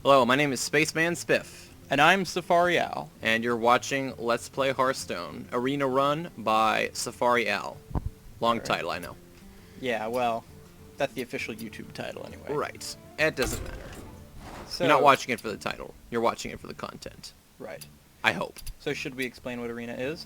Hello, my name is Spaceman Spiff, And I'm Safari Owl. and you're watching Let's Play Hearthstone, Arena Run by Safari Owl. Long Right. title, I know. Yeah, well, that's the official YouTube title anyway. Right. It doesn't matter. So, You're not watching it for the title. You're watching it for the content. Right. I hope. So should we explain what Arena is?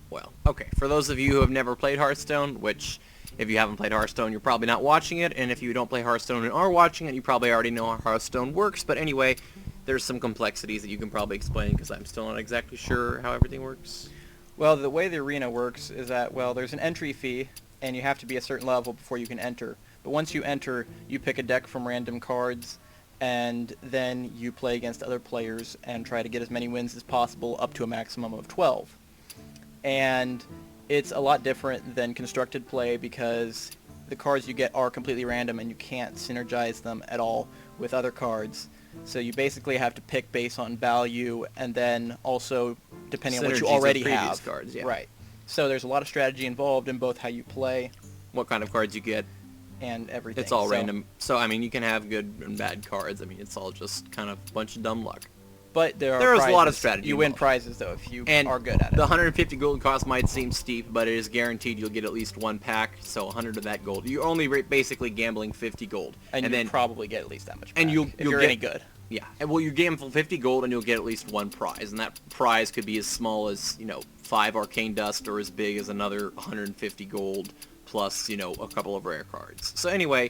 Well, okay. For those of you who have never played Hearthstone, which, if you haven't played Hearthstone, you're probably not watching it, and if you don't play Hearthstone and are watching it, you probably already know how Hearthstone works, but anyway, there's some complexities that you can probably explain, because I'm still not exactly sure how everything works. Well, the way the Arena works is that, well, there's an entry fee, and you have to be a certain level before you can enter. But once you enter, you pick a deck from random cards, and then you play against other players and try to get as many wins as possible up to a maximum of 12. And it's a lot different than constructed play because the cards you get are completely random and you can't synergize them at all with other cards. So you basically have to pick based on value and then also depending on what you Synergies already of previous have. cards, yeah. Right. So there's a lot of strategy involved in both how you play What kind of cards you get. and everything. It's all So- random. So, I mean, you can have good and bad cards. I mean, it's all just kind of a bunch of dumb luck. But there are There's a prizes. lot of strategy You win involved. prizes though if you And are good at it. the 150 gold cost might seem steep, but it is guaranteed you'll get at least one pack, so 100 of that gold. You're only basically gambling 50 gold. and you then, probably get at least that much. and back you'll if you're get, any good. Yeah, and well, you gamble 50 gold and you'll get at least one prize, and that prize could be as small as, 5 arcane dust, or as big as another 150 gold, plus, a couple of rare cards. So anyway,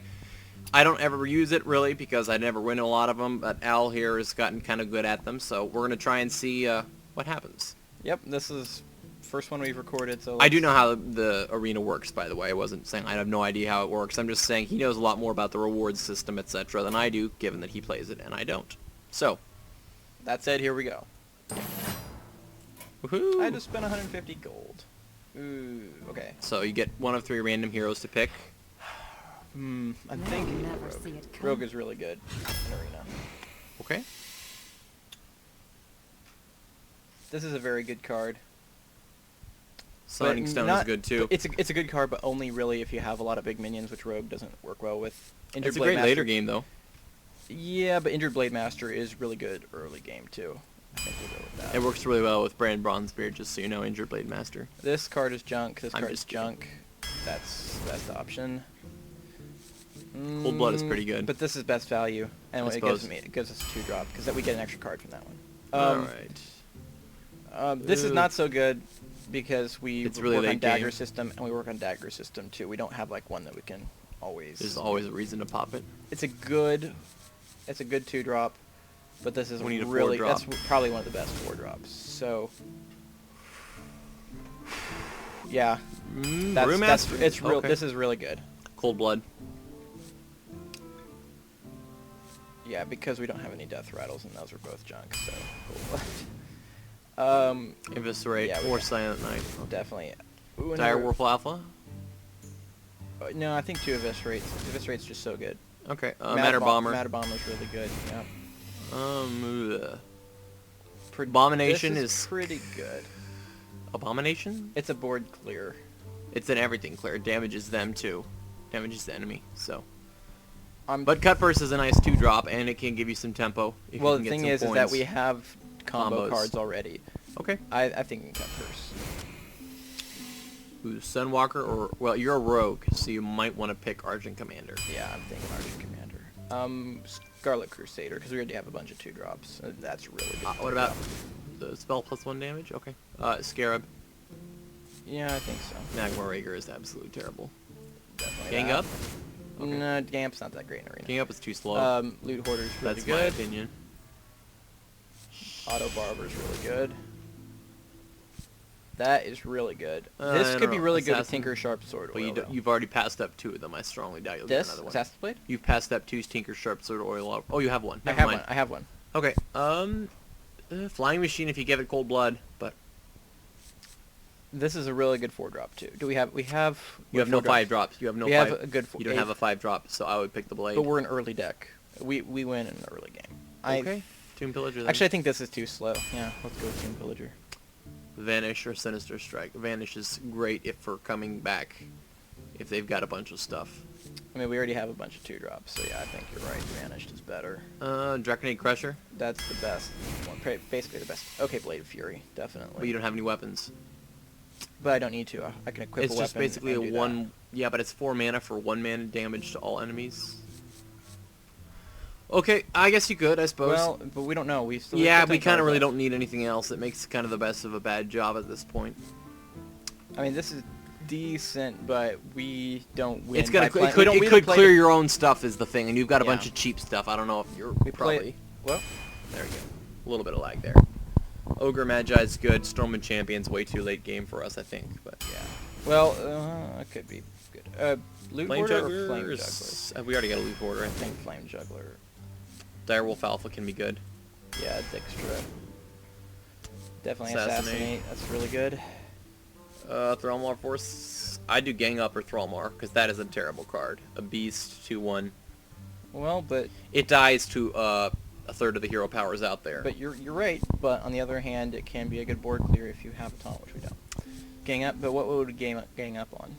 I don't ever use it, really, because I never win a lot of them, but Al here has gotten kind of good at them, so we're going to try and see what happens. Yep, this is first one we've recorded. So I do know how the arena works, by the way. I wasn't saying I have no idea how it works. I'm just saying he knows a lot more about the reward system, etc., than I do, given that he plays it and I don't. So, That said, here we go. woohoo! I just spent 150 gold. Ooh, okay. So you get one of 3 random heroes to pick. I'm thinking Rogue. Rogue is really good in Arena. Okay. This is a very good card. Summoning But Stone is not- good too. It's a good card, but only really if you have a lot of big minions, which Rogue doesn't work well with. Injured It's a Blade great Master- later game, though. Yeah, but Injured Blade Master is really good early game too. I think we'll go with that. It works really well with Brand Bronzebeard, just so you know, Injured Blade Master. This card is junk. This I'm card is just kidding. junk. That's the best option. Cold Blood is pretty good. But this is best value, and I it gives suppose. it gives us a 2-drop because we get an extra card from that one. Alright. This is Ugh. not so good because we It's really work on late Dagger game. system and we work on Dagger system too. We don't have like one that we can always. There's always a reason to pop it. It's a good 2-drop, but this is We need a really 4-drop. that's probably one of the best 4-drops. So. Yeah, that's Brewmaster? it's real. Okay. This is really good. Cold Blood. Yeah, because we don't have any death rattles, and those are both junk. So, Eviscerate. yeah, we Or got- Silent Knight. Okay. definitely. Ooh, Dire another- Warful Alpha? No, I think 2 eviscerates. Eviscerate's just so good. Okay. Matter Bomber. Matter Bomber's really good. Yeah. Ugh. Pre- Abomination this is pretty good. Abomination? It's a board clear. It's an everything clear. It damages them too. Damages the enemy. So. I'm But Cut Purse is a nice 2-drop, and it can give you some tempo. If well, you the can thing get is some that points. we have combo Combos. cards already. Okay. I think we can cut first. Ooh, Sunwalker, or well, you're a rogue, so you might want to pick Argent Commander. Yeah, I'm thinking Argent Commander. Scarlet Crusader, because we already have a bunch of 2-drops. That's really good. What about the spell plus 1 damage? Okay. Scarab. Yeah, I think so. Magma Rager is absolutely terrible. Definitely Gang that. Up? Okay. No, Gamp's not that great in Arena. Gang Up is too slow. Loot Hoarder's really That's my good. opinion. Auto Barber's really good. That is really good. I This don't could be know. really good with Assassin? Tinker Sharp Sword Well, Oil. though. you've already passed up 2 of them. I strongly doubt you'll This get another one. Assassin's Blade? You've passed up 2's Tinker Sharp Sword Oil. Oh, you have one. I Never have mind. one. I have one. Okay. Flying Machine if you give it Cold Blood, but This is a really good 4-drop too. Do we have? We have. you have no 5 drops. You have no We 5. have a good. You don't have a 5 drop, so I would pick the Blade. But we're an early deck. We win in the early game. Okay. Tomb Pillager then. Actually, I think this is too slow. Yeah, let's go with Tomb Pillager. Vanish or Sinister Strike. Vanish is great if for coming back, if they've got a bunch of stuff. I mean, we already have a bunch of 2-drops, so yeah, I think you're right. Vanished is better. Draconade Crusher. That's the best one. Basically the best. Okay, Blade of Fury, definitely. But you don't have any weapons. But I don't need to. I can equip It's a just weapon basically a and do one. Yeah, but it's 4 mana for 1 mana damage to all enemies. Okay, I guess you could, I that. suppose. Well, but we don't know. We still yeah, have we 10 kind of cards really left. don't need anything else. It makes kind of the best of a bad job at this point. I mean, this is decent, but we don't win. It's gonna. by It we don't- we don't could play clear the- your own stuff is the thing, and you've got a bunch Yeah. of cheap stuff. I don't know if you're We play. probably. Well, There you go. A little bit of lag there. Ogre Magi is good. Storm and Champion's way too late game for us, I think. But yeah. Well, it could be good. Loot Flame Hoarder or Flame Jugglers. Juggler? We already got a loot order, I I think. think Flame Juggler. Direwolf Alpha can be good. Yeah, it's extra. Definitely Assassinate. Assassinate. That's really good. Thrallmar Force. I do Gang Up or Thrallmar, because that is a terrible card. A beast, 2/1. Well, but It dies to a third of the hero powers out there. you're right. But on the other hand, it can be a good board clear if you have a taunt, which we don't. Gang up, but what would gang up on?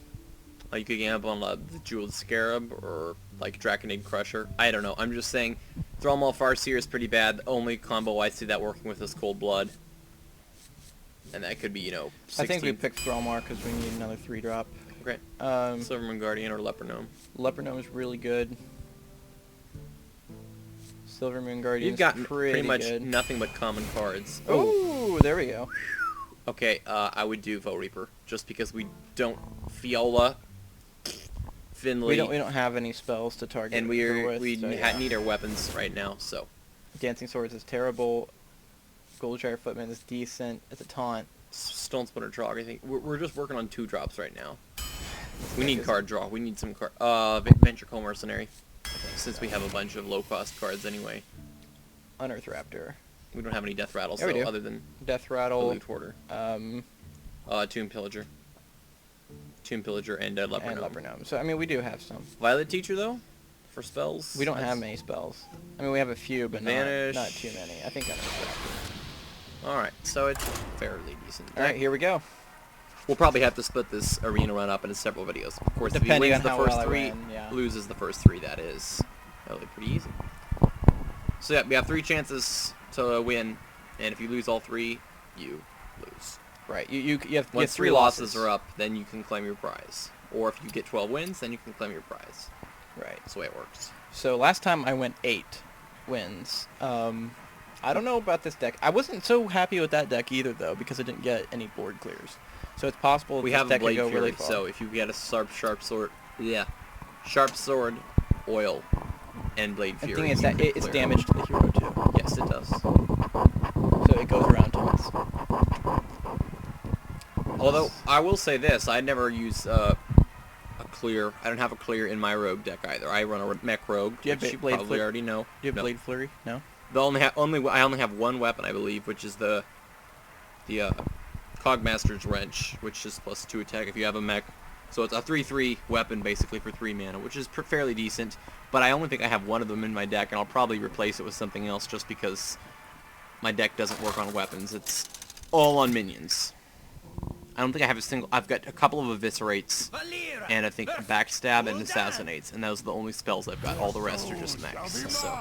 Like you could Gang Up on the Jeweled Scarab or like Draconade Crusher. I don't know. I'm just saying Thrallmar Farseer is pretty bad. The only combo I see that working with is Cold Blood. And that could be, 16. I think we picked Thrallmar because we need another 3-drop. Okay. Silvermoon Guardian or Leper Gnome. Leper Gnome is really good. Silvermoon Guardian You've got is pretty much good. nothing but common cards. Oh, there we go. Okay, I would do Vo Reaper just because we don't Fiola, Finley, We don't have any spells to target. and her with, so yeah. need our weapons right now. So Dancing Swords is terrible. Goldshire Footman is decent. It's a taunt. Stone Splitter Trog. I think we're just working on 2-drops right now. We guy need is- card draw. We need some card. Venture Call Mercenary. Since we have a bunch of low-cost cards anyway, Unearth Raptor. we don't have any Death Rattles Yeah, we though, do. other than Death the Rattle. Loot Hoarder. Tomb Pillager. Tomb Pillager and Leper And Gnome. Leper Gnome. So, I mean, we do have some. Violet Teacher though, for spells. We don't That's- have many spells. I mean, we have a few, but Vanish. not too many. I think Unearth Raptor. All right, so it's fairly decent. All right, here we go. We'll probably have to split this arena run up into several videos. Of course, Depending if he wins on the how first well I 3, ran, yeah. loses the first 3. That is really pretty easy. So yeah, we have 3 chances to win, and if you lose all 3, you lose. Right. You have Once 3 3 losses are up, then you can claim your prize. Or if you get 12 wins, then you can claim your prize. Right. That's the way it works. So last time I went 8 wins. I don't know about this deck. I wasn't so happy with that deck either, though, because I didn't get any board clears. So it's possible We this have a deck could Blade go Fury, really far. so if you get a sharp sword, oil, and Blade The Fury. thing is you that can it's clear. damage to the hero, too. Yes, it does. So it goes around taunts. Although, I will say this, I never use a clear. I don't have a clear in my rogue deck either. I run a mech rogue, Do you have which you Blade probably Flip- already know. Do you have No. Blade Flurry? No? I only have one weapon, I believe, which is the Cogmaster's Wrench, which is plus 2 attack if you have a mech. So it's a 3/3 weapon basically for 3 mana, which is fairly decent. But I only think I have one of them in my deck, and I'll probably replace it with something else just because my deck doesn't work on weapons. It's all on minions. I don't think I have a single. I've got a couple of Eviscerates, and I think Backstab and Assassinates, and those are the only spells I've got. All the rest are just mechs. So.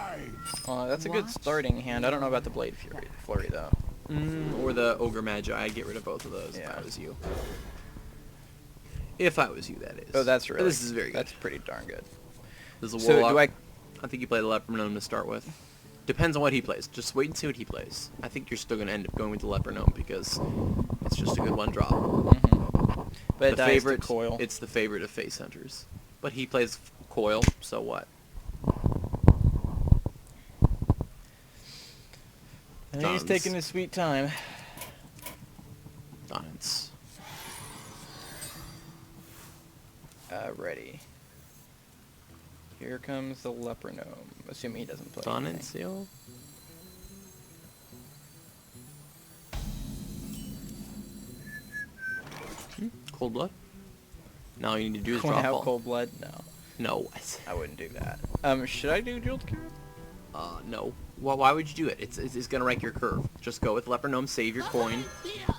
That's a good starting hand. I don't know about the Blade Flurry, though. Or the Ogre Magi. I'd get rid of both of those if Yeah. I was you. If I was you, that is. Oh, that's But really... this is very good. That's pretty darn good. This is a So Warlock. do I... I think you play the Leper Gnome to start with. Depends on what he plays. Just wait and see what he plays. I think you're still going to end up going with the Leper Gnome because it's just a good one drop. But it The dies to favorite, Coil. it's the favorite of Face Hunters. But he plays Coil, so what? I think he's Dons. taking his sweet time. Dons. Ready. Here comes the Leper Gnome. Assuming he doesn't play Don and anything. Seal. Cold Blood? No, you need to do is Going drop out all. Cold Blood? No. No. I wouldn't do that. Should I do Jeweled Scarab? No. Well, why would you do it? It's going to rank your curve. Just go with Leper Gnome, save your coin,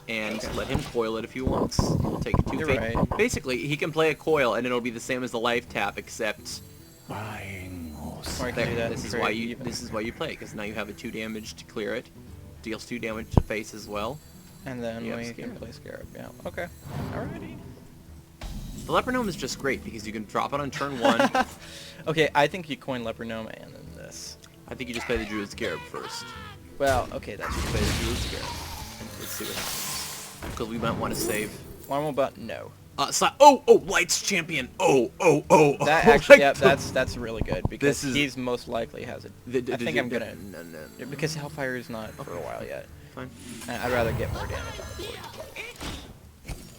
and let him coil it if he wants. He'll take 2 You're fate. right. Basically, he can play a coil, and it'll be the same as the life tap, except Buying horse. Or I can do that. This is very why you even. this is why you play, because now you have a 2 damage to clear it, deals 2 damage to face as well. And then You have we can Scarab. play Scarab. Yeah. Okay. Alrighty. The Leper Gnome is just great because you can drop it on turn 1. Okay, I think you coin Leper Gnome and then this. I think you just play the Druid Scarab first. Well, okay, that's Play the Druid Scarab. And let's see what happens. Because we might want to save. one more button. No. Lights Champion. Oh. That actually, Like yeah, the- that's really good because This is- he's most likely has it. I think I'm gonna No. because Hellfire is not for a while yet. Fine. And I'd rather get more damage on the board.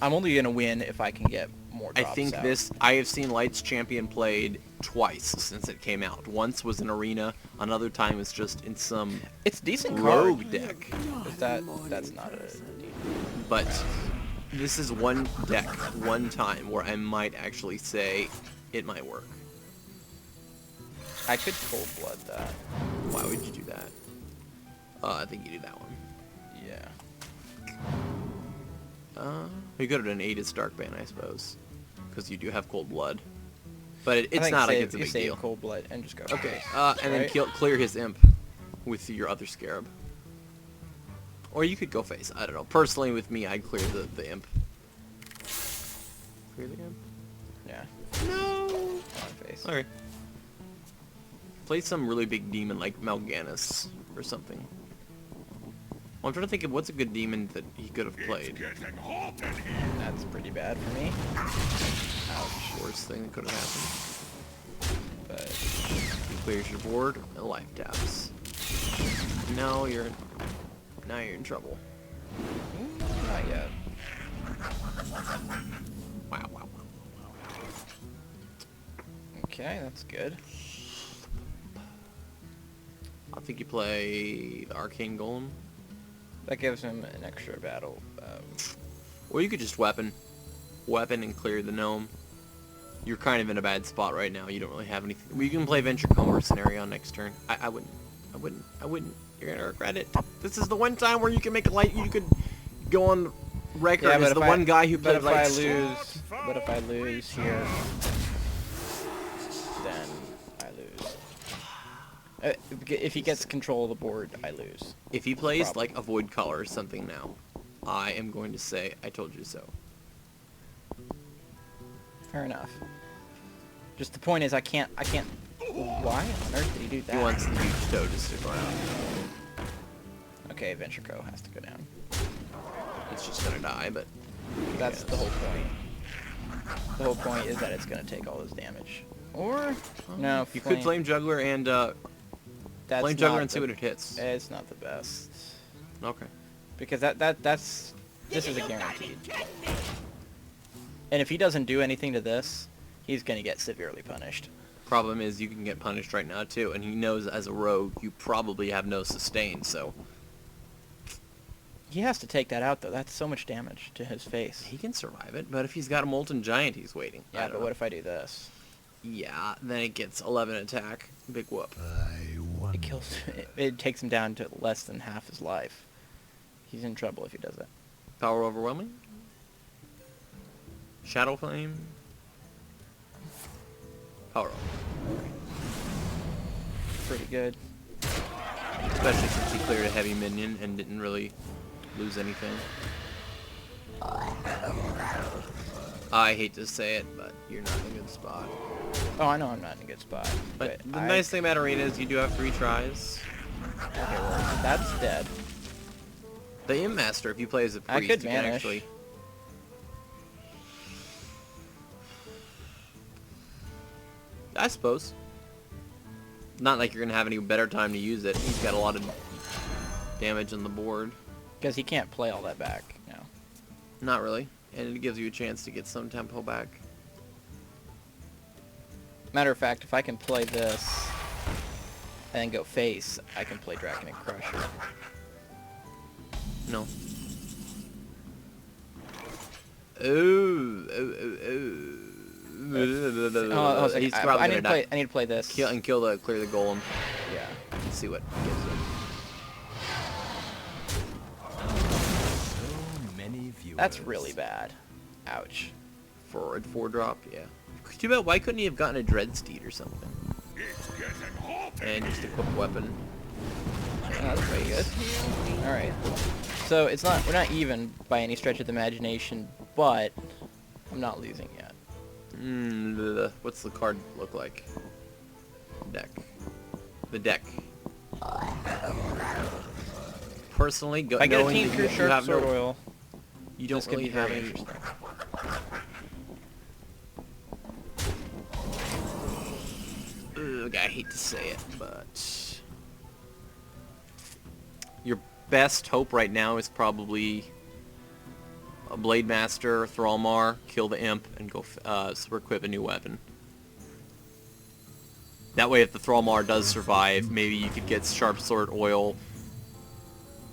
I'm only gonna win if I can get more I drops think out. I have seen Lights Champion played twice since it came out. Once was in Arena, another time was just in some It's decent rogue card. deck. But that's not a But this is one deck, one time, where I might actually say it might work. I could Cold Blood that. Why would you do that? I think you do that one. Yeah. You could have done 8 as Darkbane, I suppose. Because you do have Cold Blood. But I it's think not like save, it's a you big save deal. Cold Blood and just go. Okay, Face, and then right? clear his Imp with your other Scarab. Or you could go face, I don't know. Personally, with me, I'd clear the Imp. Clear the Imp? Yeah. No! On face. Okay. Play some really big demon like Mal'Ganis or something. Well, I'm trying to think of what's a good demon that he could have played. That's pretty bad for me. Ouch. Worst thing that could have happened. But He clears your board and life taps. Now you're in trouble. not yet. Wow. Okay, that's good. I think you play the Arcane Golem. That gives him an extra battle. Or you could just weapon and clear the gnome. You're kind of in a bad spot right now. You don't really have anything. You can play Venture Commerce Mercenary on next turn. I wouldn't. You're gonna regret it. This is the one time where you can make a light. You could go on record as the one guy who played But if I lights. lose, here, then I lose. If he gets control of the board, I lose. If he plays Problem. like Avoid Color or something now, I am going to say I told you so. Fair enough. Just the point is, I can't. Why on earth did he do that? He wants the huge toe to stick around. Okay, Venture Co has to go down. It's just gonna die, but That's the whole point. The whole point is that it's gonna take all this damage. Or no, you could Flame Juggler and that's Flame Juggler not and see the- what it hits. It's not the best Okay. because this is a guaranteed. And if he doesn't do anything to this, he's gonna get severely punished. Problem is you can get punished right now too, and he knows as a rogue you probably have no sustain, so He has to take that out though. That's so much damage to his face. he can survive it. But if he's got a Molten Giant, he's waiting. I Yeah, don't but know. what if I do this? Yeah, then it gets 11 attack. Big whoop. It kills. It takes him down to less than half his life. He's in trouble if he does that. Power Overwhelming. Shadow Flame. Power Overwhelming. Pretty good. Especially since he cleared a heavy minion and didn't really lose anything. I hate to say it, but you're not in a good spot. Oh, I know I'm not in a good spot. But the nice thing about Arena is you do have 3 tries. Okay, well, that's dead. The Imp Master, if you play as a I priest, could you can vanish. actually... I suppose. Not like you're going to have any better time to use it. He's got a lot of damage on the board. Because he can't play all that back now. Not really. And it gives you a chance to get some tempo back. Matter of fact, if I can play this and then go face, I can play Dragon and Crusher. No. Oh. I was like, He's I probably need gonna to play. die. I need to play this. Clear the golem. Yeah. And see what gives him. So many viewers. That's really bad. Ouch. For a 4-drop, yeah. Too bad, why couldn't he have gotten a Dreadsteed or something? And just equip a weapon. Yeah, that's pretty good. Alright. So it's not, we're not even by any stretch of the imagination, but I'm not losing yet. What's the card look like? Deck. The deck. Personally, If I get a knowing team that for you Sharp have Sword no, Oil, you don't this could really be have very any. interesting. Ugh, I hate to say it, but your best hope right now is probably a Blade Master, Thrallmar, kill the Imp, and go super equip a new weapon. That way, if the Thrallmar does survive, maybe you could get Sharp Sword Oil.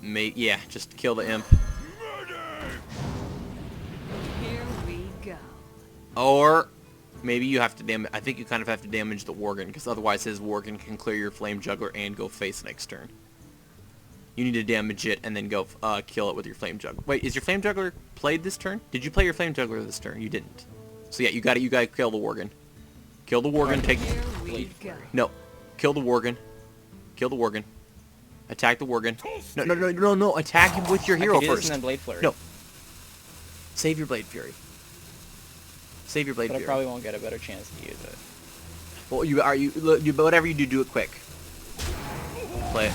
Yeah, just kill the Imp. Here we go. Or maybe you have to damage. I think you kind of have to damage the Worgen, because otherwise his Worgen can clear your Flame Juggler and go face next turn. You need to damage it and then go kill it with your Flame Juggler. Wait, is your Flame Juggler played this turn? Did you play your Flame Juggler this turn? You didn't. So yeah, you got to kill the Worgen. Kill the Worgen. Take. Here we go. No, kill the Worgen. Kill the Worgen. Attack the Worgen. No. Attack him with your hero I could do this first. and then Blade Flurry. No. Save your Blade Fury. Save your Blade But I Fury. probably won't get a better chance to use it. Well, you whatever you do, do it quick. Play it.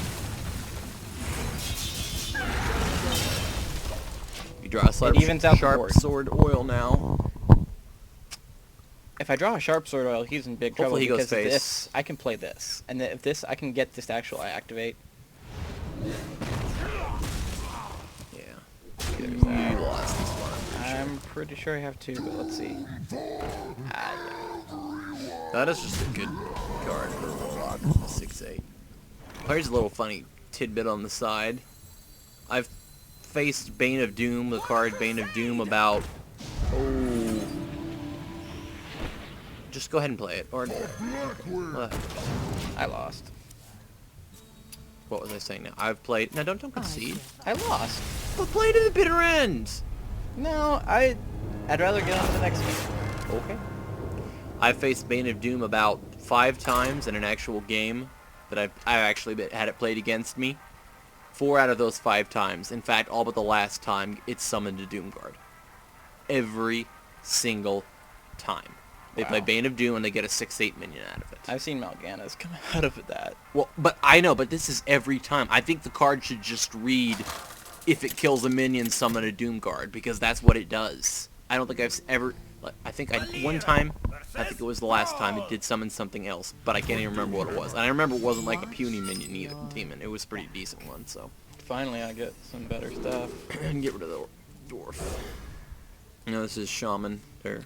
You draw a evens out the Sharp board. Sword Oil now. If I draw a Sharp Sword Oil, he's in big trouble Hopefully he goes because of face. this, I can play this. And then if this, I can get this to actually activate. Yeah. There's You that. lost this one. I'm pretty sure I have two, but let's see. That is just a good card for a Warlock. 6/8. Here's a little funny tidbit on the side. I've faced Bane of Doom, the card Bane of Doom, about... Oh... Just go ahead and play it. Or... I lost. What was I saying now? I've played... No, don't concede. I lost. But play to the bitter end! No, I'd rather get on to the next game. Okay. I've faced Bane of Doom about 5 times in an actual game that I've actually had it played against me. 4 out of those 5 times, in fact, all but the last time, it's summoned a Doomguard. Every single time. They play Wow. Bane of Doom and they get a 6/8 minion out of it. I've seen Mal'Ganis come out of that. Well, but I know, but this is every time. I think the card should just read, if it kills a minion, summon a Doomguard, because that's what it does. I don't think I've ever... I think one time, I think it was the last time, it did summon something else, but I can't even remember what it was. And I remember it wasn't like a puny minion either, demon. It was a pretty decent one, so... Finally, I get some better stuff. And get rid of the dwarf. No, this is Shaman. There.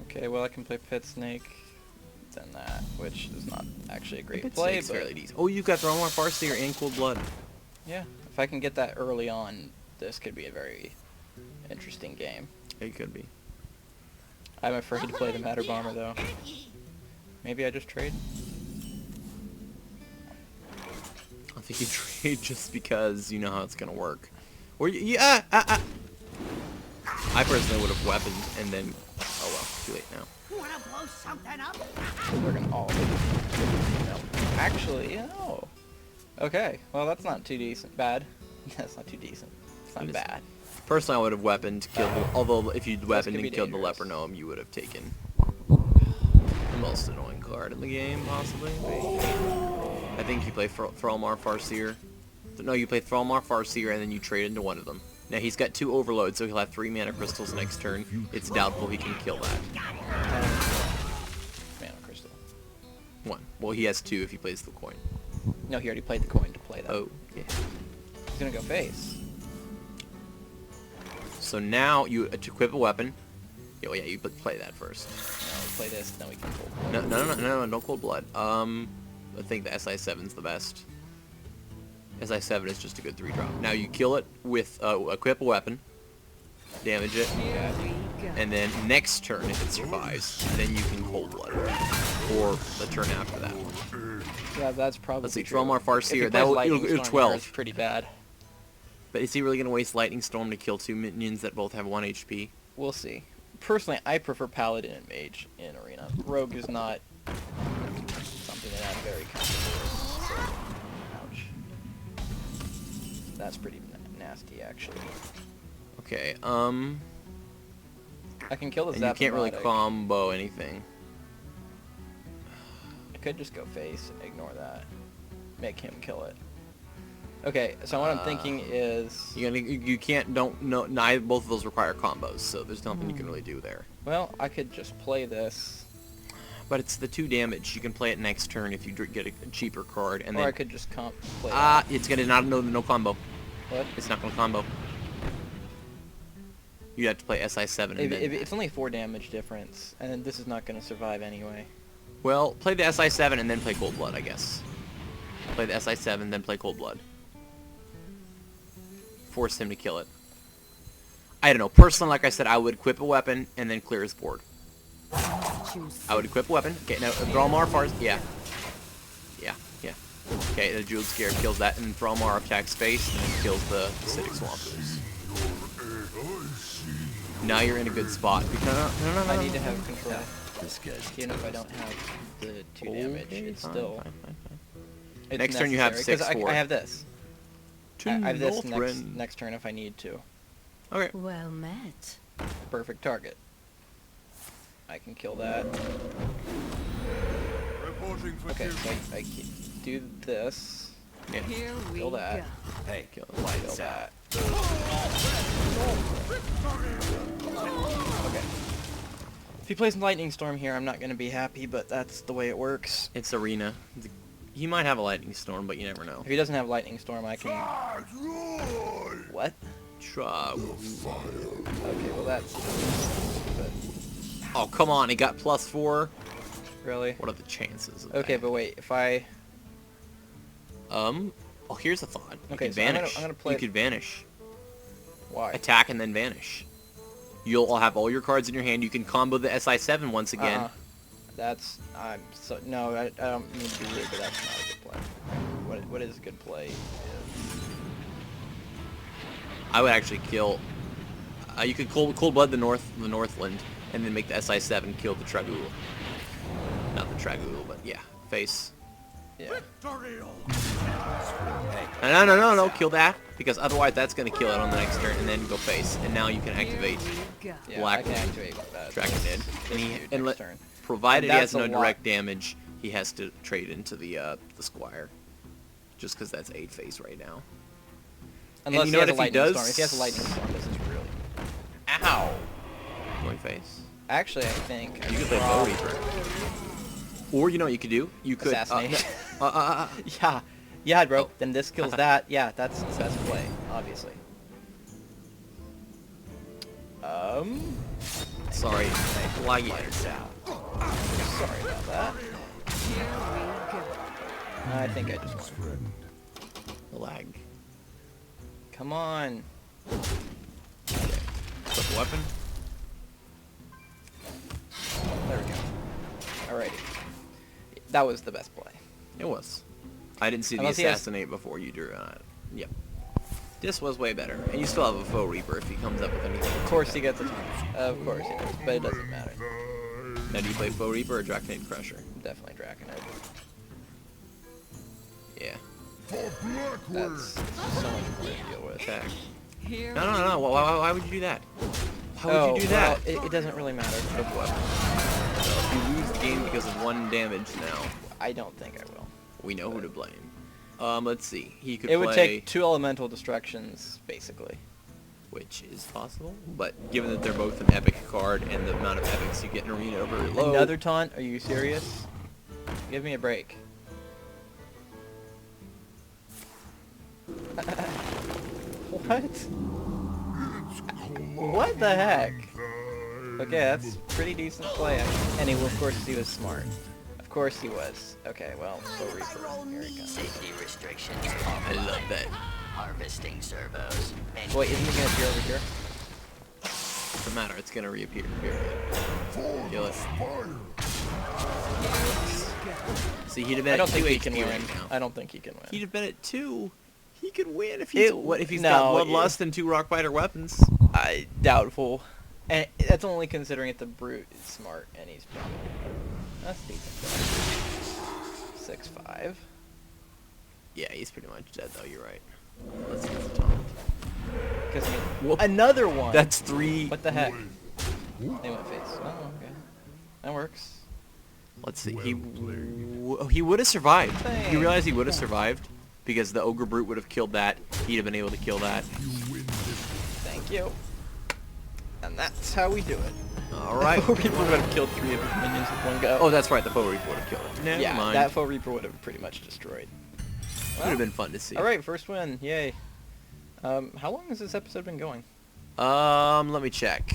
Okay, well I can play Pit Snake, then that, which is not actually a great Pit play, Snake's but fairly decent. Oh, you've got Thrallmar Farseer and Cold Blood. yeah, if I can get that early on, this could be a very interesting game. It could be. I'm afraid to play the Matter Bomber though. Maybe I just trade? I think you trade just because you know how it's gonna work. Or I personally would have weaponed and then... Oh well, too late now. Wanna blow something up? They're gonna all Actually, no. Okay, well that's not too decent. Bad. That's not too decent. It's not It is. bad. Personally, I would have weaponed, killed the... Although, if you'd weaponed could be and killed the dangerous. Leper Gnome, you would have taken the most annoying card in the game, possibly. I think you play Thrallmar Farseer. No, you play Thrallmar Farseer and then you trade into one of them. Now, he's got 2 overloads, so he'll have 3 mana crystals next turn. It's doubtful he can kill that. Mana Crystal. 1. Well, he has 2 if he plays the coin. No, he already played the coin to play that. Oh, yeah. He's gonna go face. So now, you equip a weapon. Oh, yeah, you play that first. No, we play this, then we can pull. No, Cold Blood. I think the SI7's the best. SI7 is just a good 3-drop. Now you kill it with, equip a weapon, damage it, Here we go. and then next turn, if it survives, then you can Cold Blood it. Or the turn after that one. Yeah, that's probably Let's see, true. Thrallmar If Farseer, he that plays will, Lightning it'll Storm here, 12. it's pretty bad. But is he really going to waste Lightning Storm to kill 2 minions that both have 1 HP? We'll see. personally, I prefer Paladin and Mage in Arena. Rogue is not something that I'm very comfortable with. So, ouch. That's pretty nasty, actually. Okay, I can kill the and you can't really Zapdomotic. combo anything. I could just go face and ignore that. Make him kill it. Okay, so what I'm thinking is... You can't, don't, no, neither, both of those require combos, so there's nothing you can really do there. Well, I could just play this. But it's the 2 damage. You can play it next turn if you get a cheaper card, and Or then... I could just play it's gonna not, no combo. What? It's not gonna combo. You have to play SI7 and then... It's only 4 damage difference, and this is not going to survive anyway. Well, play the SI7 and then play Cold Blood, I guess. Play the SI7, then play Cold Blood. Force him to kill it. I don't know. Personally, like I said, I would equip a weapon and then clear his board. I would equip a weapon. Okay, now Thrallmar first. Yeah. Yeah, yeah. Okay, the Jeweled Scare kills that, and Thrallmar attacks face and then kills the acidic swampers. Now you're in a good spot. I need to have control. This guy's Even if I don't have the 2 damage, Okay, it's fine, still... fine, fine, fine. It's Next turn you have necessary, 'cause 6/4. I have this. I have this next turn if I need to. Okay. Well met. Perfect target. I can kill that. reporting for Okay, duty. so I can do this. Yeah. Here we Kill that. go. Hey, Kill it. Kill lights that. out. Okay. If he plays Lightning Storm here, I'm not going to be happy, but that's the way it works. It's Arena. He might have a Lightning Storm, but you never know. If he doesn't have Lightning Storm, I can... What? Try. Okay, well that's... But Oh, come on. He got +4. really? What are the chances of Okay, that? but wait, if I... Oh, here's a thought. You Okay, could so I'm vanish. gonna play- You could vanish. Why? Attack and then vanish. You'll have all your cards in your hand. You can combo the SI7 once again. That's... No, I don't mean to be rude, but that's not a good play. What is a good play is... I would actually kill... you could cold blood the Northland, and then make the SI7 kill the Tragul. Not the Tragul, but yeah, face. Yeah. No, kill that, because otherwise that's going to kill it on the next turn, and then go face. And now you can activate Here we go. Yeah, Black I can activate with that. Dragonid. This And, dude and next turn. provided And he has that's no a lot. direct damage, he has to trade into the Squire. Just because that's 8 face right now. Unless you know he has what, a if he Lightning does- Storm. If he has a Lightning Storm, this is really... Ow! Going face. Actually, I think... You could play Bow Reaper. Or you know what you could do? You could... Assassination. no, Yeah, bro. Oh. Then this kills that. Yeah, that's the best play, obviously. Sorry. Laggy out. Sorry about that. Here we go. I think I just won. Lag. Come on. Flip a weapon. There we go. Alrighty. That was the best play. It was. I didn't see the Unless he has- assassinate before you drew on it. Yep. This was way better. And you still have a Foe Reaper if he comes up with anything. Of course he gets a ton. Of course he does, but it doesn't matter. Now do you play Foe Reaper or Draconid Crusher? Definitely Draconid. Yeah. That's so much more to deal with. Attack. Here No. Why would you do that? Why would you do that? Well, it doesn't really matter. Flip a weapon. So if you lose the game because of 1 damage now, I don't think I will. we know who to blame. Let's see. He could It play... would take 2 elemental destructions, basically. Which is possible, but given that they're both an epic card and the amount of epics you get in Arena are very low... Another taunt? Are you serious? Give me a break. What? What the heck? Okay, that's pretty decent play. And he, of course, he was smart. Of course he was. Okay, well, Foe Reaper. Here he comes. Safety restrictions. I love that. Harvesting servos. Wait, isn't he gonna appear over here? Doesn't matter, it's gonna reappear. Period. Kill it. See, he'd have been I don't at think 2 he can HP win. right now. I don't think he can win. He'd have been at 2. He could win if he's... It- what if he's no, got Bloodlust and 2 Rockbiter weapons? Doubtful. And that's only considering if the brute is smart, and he's probably... That's decent. 6-5. Yeah, he's pretty much dead though. You're right. Let's see the taunt. Because Whoa. another one! That's 3. What the heck? They went face. Oh, okay. That works. Let's see. He would have survived. You realize he would have survived because the ogre brute would have killed that. He'd have been able to kill that. Thank you. And that's how we do it. All right. Foe Reaper would have killed 3 of his minions with one go. Oh, that's right. The Foe Reaper would have killed it. Never yeah, mind. that Foe Reaper would have pretty much destroyed. Would have been fun to see. All right, first win. Yay. How long has this episode been going? Let me check.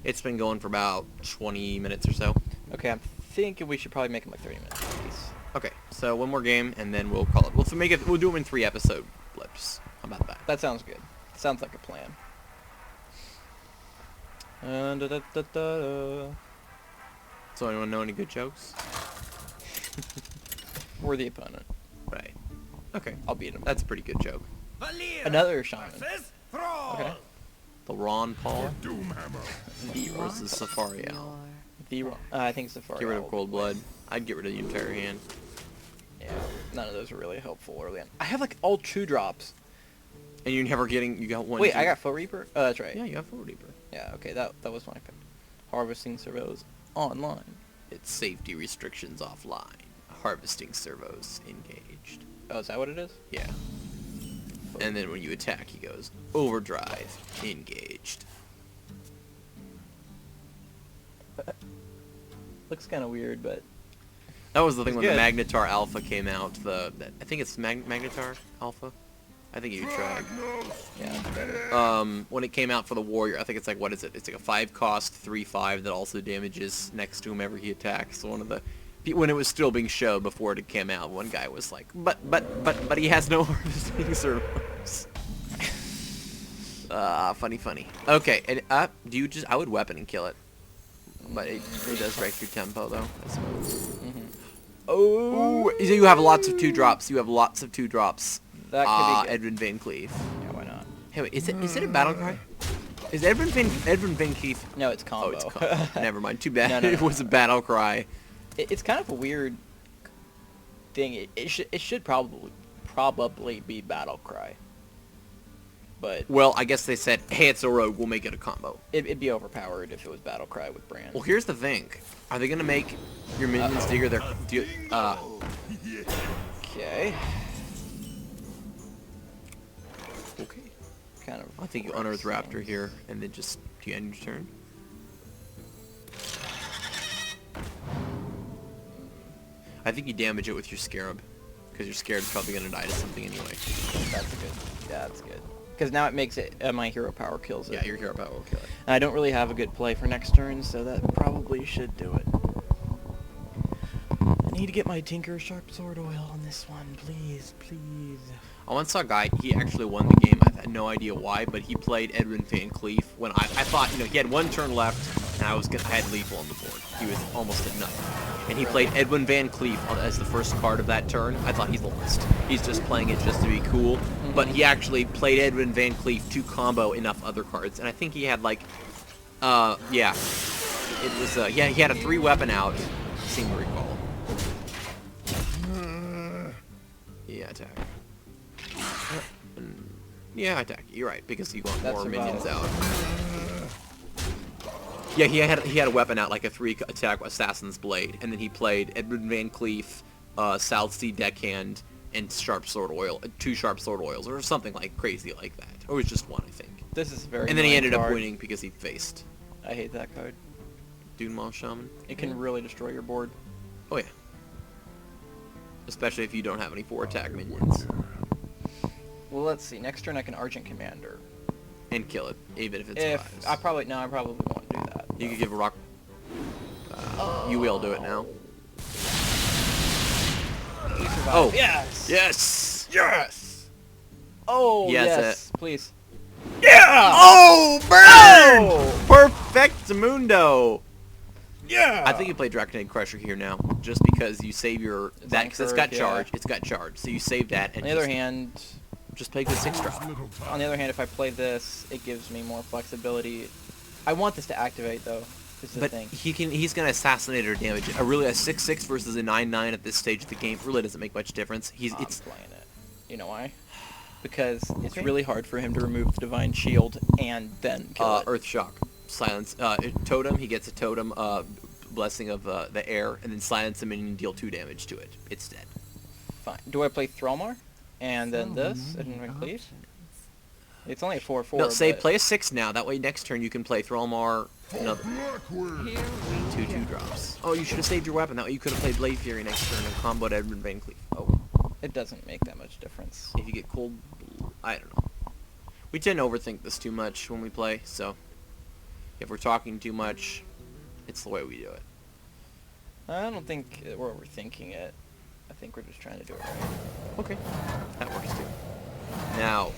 It's been going for about 20 minutes or so. Okay, I'm thinking we should probably make them like 30 minutes at least. Okay, so one more game and then we'll call it. We'll do them in 3 episode blips. How about that? That sounds good. Sounds like a plan. Da-da-da-da-da. So anyone know any good jokes? We're the opponent. Right. Okay. I'll beat him. That's a pretty good joke. Another shaman. Okay. The Ron Paul The versus Safari Owl. Your The I think Safari. Get rid of Owl Cold would win. Blood. I'd get rid of the entire hand. Yeah, none of those are really helpful early on. I have like all 2-drops. And you're never getting. You got one. Wait, two. I got Foe Reaper? Oh, that's right. Yeah, you got Foe Reaper. Yeah, okay, that was my pick. Harvesting servos online. It's safety restrictions offline. Harvesting servos engaged. Oh, is that what it is? Yeah. And then when you attack, he goes overdrive engaged. Looks kind of weird, but That was the thing It's when good. the Magnetar Alpha came out. I think it's Magnetar Alpha. I think you tried. yeah, it's better. When it came out for the Warrior, I think it's like, what is it? It's like a 5-cost 3/5 that also damages next to whomever he attacks. So one of the when it was still being shown before it came out, one guy was like, but he has no harvesting servos. Funny. Okay, and I would weapon and kill it. But it does break your tempo though, I suppose. Oh, you have lots of 2-drops. You have lots of 2-drops. That could be good. Edwin Van Cleef. Yeah, why not? Hey, wait, is it a battle cry? Is Edwin Van Cleef? No, it's combo. Oh, it's combo. Never mind. Too bad. No, It was a battle cry. It's kind of a weird thing. It should probably be battle cry. But Well, I guess they said, hey, it's a rogue. We'll make it a combo. it'd be overpowered if it was battle cry with Brand. Well, here's the thing. Are they gonna make your minions digger their? Okay. Okay. Kind of. I think you unearth Raptor here, and then just do you end your turn? I think you damage it with your Scarab, because your Scarab's probably gonna die to something anyway. That's good. Yeah, that's good. Because now it makes it my hero power kills it. Yeah, your hero power will kill it. And I don't really have a good play for next turn, so that probably should do it. I need to get my Tinker Sharp Sword Oil on this one, please. I once saw a guy, he actually won the game. I had no idea why, but he played Edwin Van Cleef when I thought, he had 1 turn left, and I had lethal on the board. He was almost at nothing. And he played Edwin Van Cleef as the first card of that turn. I thought he's lost. He's just playing it just to be cool. But he actually played Edwin Van Cleef to combo enough other cards. And I think he had like, yeah. It was, he had a 3-weapon out, I seem to recall. Yeah, attack. Yeah, attack. You're right, because you want That's more a minions valid. out. Yeah, he had a weapon out, like a 3-attack Assassin's Blade, and then he played Edwin Van Cleef, South Sea Deckhand, and Sharp Sword Oil, 2 Sharp Sword Oils, or something like crazy like that. Or it was just 1, I think. This is a very And then he annoying ended up card. winning because he faced I hate that card. Dunmal Shaman. It can really destroy your board. Oh yeah. Especially if you don't have any 4-attack minions. Well, let's see. Next turn I can Argent Commander. And kill it, even if it's If 5s. I probably won't do that. You could give a rock. You will do it now. Oh. Yes. Yes! Yes! Oh Yes, yes. Please. Yeah! Oh, burn! Perfectamundo! Yeah. I think you play Draconade Crusher here now, just because you save your It's that on because it's got curve, yeah. charge. It's got charge, so you save that and On the other hand, just play the 6-drop. if I play this, it gives me more flexibility I want this to activate though. Is the But thing. he's gonna assassinate her damage. A 6/6 versus a 9/9 at this stage of the game really doesn't make much difference. I'm It's playing it. You know why? Because it's Okay. really hard for him to remove the Divine Shield and then kill it. Earth Shock, silence, totem. He gets a totem, blessing of the air, and then silence him and deal 2 damage to it. It's dead. Fine. Do I play Thrallmar? And then this, and then Cleave? It's only a 4/4. No, say but- play a 6 now. That way next turn you can play Thrallmar. Another Here we 2/2 go. drops. Oh, you should have saved your weapon. That way you could have played Blade Fury next turn and comboed Edmund Van Cleef. Oh, It doesn't make that much difference. if you get cold, I don't know. We tend to overthink this too much when we play, so if we're talking too much, it's the way we do it. I don't think we're overthinking it. I think we're just trying to do it right. Okay, that works too. Now,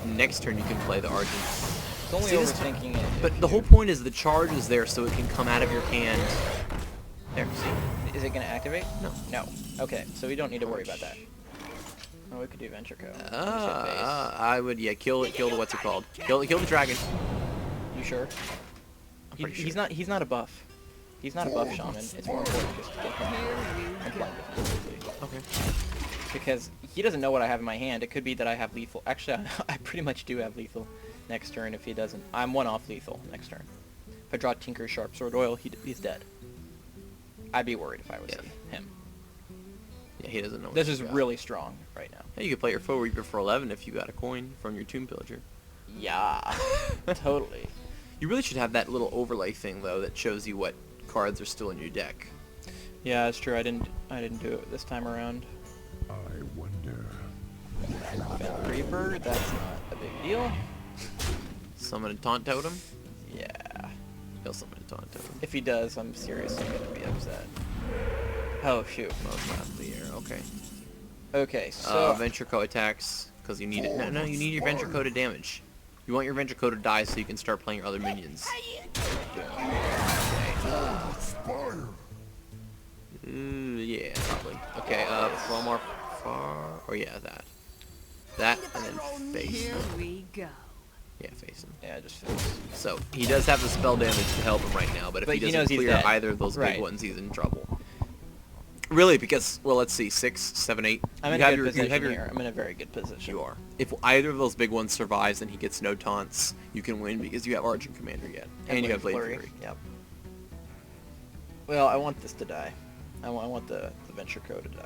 next turn you can play the Argent. It's only See, this overthinking it. But if the whole you- point is the charge is there so it can come out of your hand. There, see? Is it going to activate? No. No. Okay, so we don't need to worry about that. Oh, we could do Venture Co. I would, yeah, kill the what's it called? Kill the dragon. You sure? I'm pretty He's sure. not a buff. He's not a buff shaman. It's more important just to get him Here we and go. blind defensively. Okay. Because he doesn't know what I have in my hand. It could be that I have lethal. Actually, I pretty much do have lethal next turn if he doesn't. I'm 1 off lethal next turn. If I draw Tinker's Sharp Sword Oil, he's dead. I'd be worried if I was Yeah. him. Yeah, he doesn't know. What This you is got. really strong right now. Yeah, you could play your Foe Reaper for 11 if you got a coin from your Tomb Pillager. Yeah, totally. You really should have that little overlay thing though that shows you what cards are still in your deck. Yeah, it's true. I didn't do it this time around. I wonder. Fat Reaper, that's not a big deal. Summon a Taunt Totem. Yeah. He'll summon a Taunt Totem. If he does, I'm seriously gonna be upset. Oh shoot. Most out of the air. Okay. Okay, so Venture Co attacks because you need it. No, you need your Venture Co to damage. You want your Venture Co to die so you can start playing your other minions. Yeah, probably. Okay, Thrallmar far. Or yeah, that. That and then face. Here we go. Yeah, face him. yeah, just fix. So he does have the spell damage to help him right now, but if But he he doesn't knows he's clear dead. either of those big Right. ones, he's in trouble. Really, because well, let's see, 6, 7, 8. I'm in you a have good your, you position have your, here. I'm in a very good position. You are. If either of those big ones survives and he gets no taunts, you can win because you have Argent Commander yet, and you have Blade Fury. Yep. Well, I want this to die. I want the Venture Co to die.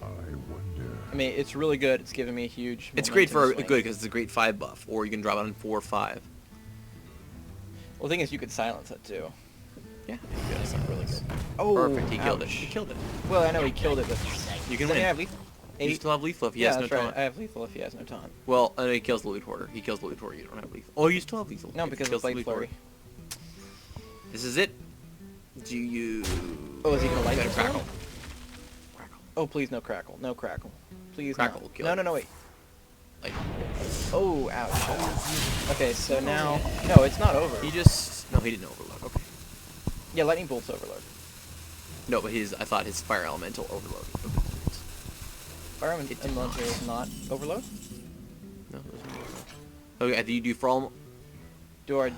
I wonder. I mean, it's really good. It's giving me a huge. It's great for momentum good swing. because it's a great 5 buff, or you can drop it on 4 or 5. Well, the thing is, you could silence it too. Yeah, that's not really good. Oh, Perfect, he killed it. ouch. He killed it. Well, I know he killed it, but You can Doesn't he win. have lethal? You still have lethal if he yeah, has no that's right. taunt. I have lethal if he has no taunt. Well, he kills the Loot Hoarder. He kills the Loot Hoarder. You don't have lethal. Oh, you still have lethal. No, If he because of kills the Blade Loot Flurry. Hoarder. This is it. Do you... Oh, is he gonna light Gotta this crackle? one? Crackle. Oh, please, no crackle. No crackle. Please, Crackle, no. kill No, it. no, no, wait. Like, Oh, ouch. Okay, so now... No, it's not over. he just... No, he didn't overload. Okay. Yeah, Lightning Bolt's overload. No, but I thought his Fire Elemental overloaded. Fire It did Elemental not. is not overload? No, there's no overload. Okay, do you do Thrall... Do our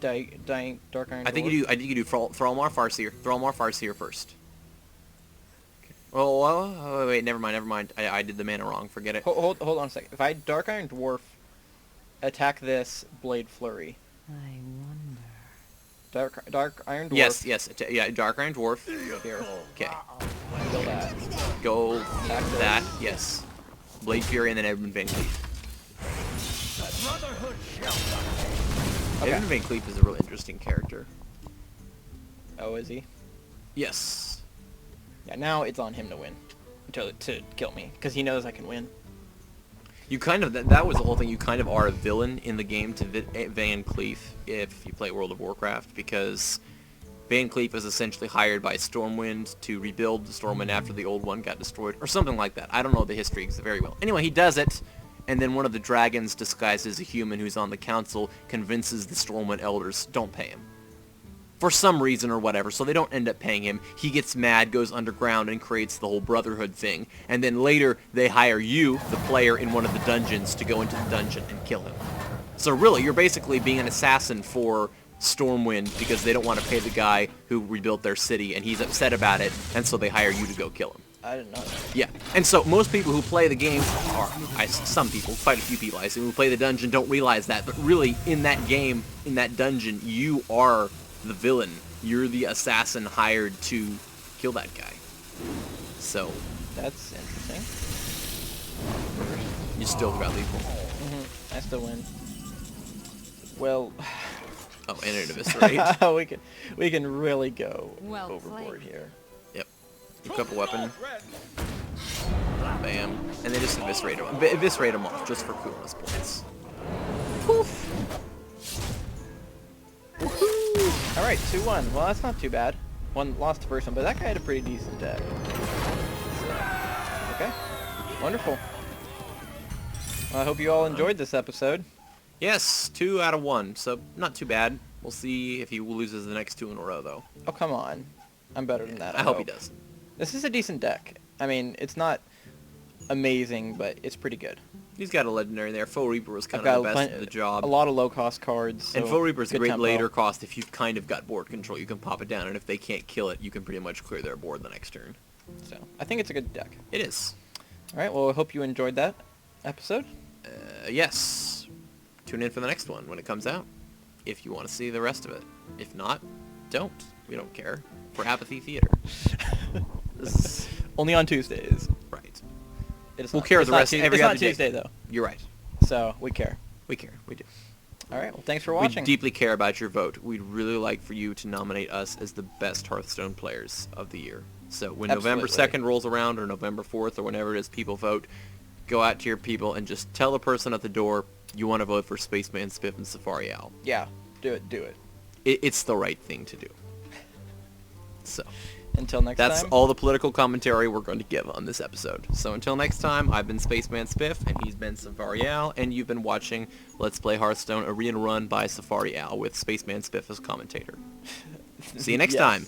dying Dark Iron I think Dwarf? you do. I think you do Thrallmar Farseer. Thrallmar Farseer first. Okay. Oh, wait, never mind. I did the mana wrong. Forget it. Hold on a second. If I Dark Iron Dwarf, attack this Blade Flurry. I wonder. Dark Iron Dwarf. Yes. Yeah, Dark Iron Dwarf. Here. Okay. Kill that. Go Attack those. that. Yes. Blade Fury and then Edmund Van Cleef. Okay. Edmund Van Cleef is a really interesting character. Oh, is he? Yes. Yeah, now it's on him to win. To kill me. Because he knows I can win. You kind of that was the whole thing. You kind of are a villain in the game to Van Cleef if you play World of Warcraft because Van Cleef is essentially hired by Stormwind to rebuild the Stormwind after the old one got destroyed or something like that. I don't know the history very well. Anyway, he does it, and then one of the dragons disguised as a human who's on the council convinces the Stormwind elders don't pay him. For some reason or whatever, so they don't end up paying him. He gets mad, goes underground, and creates the whole Brotherhood thing. And then later, they hire you, the player, in one of the dungeons to go into the dungeon and kill him. So really, you're basically being an assassin for Stormwind because they don't want to pay the guy who rebuilt their city, and he's upset about it, and so they hire you to go kill him. I didn't know that. Yeah, and so most people who play the game some people, quite a few people I assume, who play the dungeon don't realize that, but really, in that game, in that dungeon, you are the villain. You're the assassin hired to kill that guy. So, That's interesting. you still got lethal. I still win. Well, Oh, and it eviscerate. we can really go Well overboard played. here. Yep. Hook up a weapon. Bam. And they just eviscerate him. Eviscerate him off just for coolness points. All right, 2-1. Well, that's not too bad. One lost the first one, but that guy had a pretty decent deck. Okay, wonderful. Well, I hope you all enjoyed this episode. Yes, 2 out of 1, so not too bad. We'll see if he loses the next 2 in a row, though. Oh, come on. I'm better than that. I hope he does. This is a decent deck. I mean, it's not amazing, but it's pretty good. He's got a legendary there. Foe Reaper was kind I've of the got best of the job. a lot of low-cost cards. And so Foe Reaper's a good great tempo. later cost if you've kind of got board control. You can pop it down, and if they can't kill it, you can pretty much clear their board the next turn. So I think it's a good deck. It is. All right. Well, I hope you enjoyed that episode. Yes. Tune in for the next one when it comes out, if you want to see the rest of it. If not, don't. We don't care. For Apathy Theater. This is Only on Tuesdays. right. It's We'll not- care it's the not rest Tu- every It's other not day. Tuesday though, You're right. so we care. We care. We do. All right. Well, thanks for We watching. deeply care about your vote. We'd really like for you to nominate us as the best Hearthstone players of the year. So when November Absolutely. 2nd rolls around, or November 4th, or whenever it is people vote, go out to your people and just tell the person at the door you want to vote for Spaceman, Spiff, and Safari Owl. Yeah. Do it. Do it. It's the right thing to do. So Until next that's time. all the political commentary we're going to give on this episode. So until next time, I've been Spaceman Spiff, and he's been Safari Owl, and you've been watching Let's Play Hearthstone Arena Run by Safari Owl with Spaceman Spiff as commentator. See you next Yes. time.